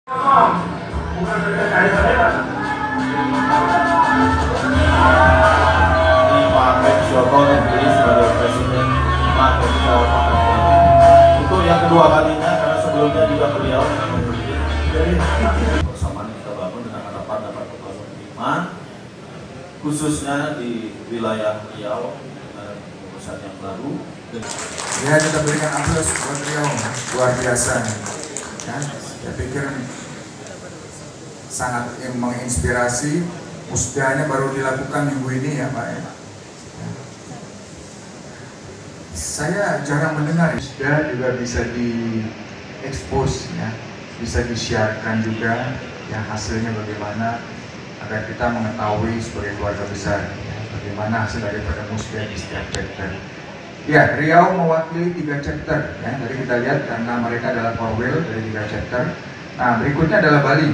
Pak Jokowi terpilih sebagai presiden itu yang kedua kalinya, karena sebelumnya juga beliau persamaan kita bangun dengan harapan dapat membangun iman, khususnya di wilayah Riau dengan urusan yang baru. Ya, kita berikan aplaus buat Riau, luar biasa. Ya, saya pikir sangat menginspirasi. Musdahnya baru dilakukan minggu ini ya Pak ya. Saya jarang mendengar musdah juga bisa diekspos ya, bisa disiarkan juga ya hasilnya bagaimana agar kita mengetahui sebagai keluarga besar ya, bagaimana hasil daripada musdah di setiap chapter. Ya, Riau mewakili 3 chapter ya. Tadi kita lihat karena mereka adalah core wheel dari 3 chapter. Nah, berikutnya adalah Bali.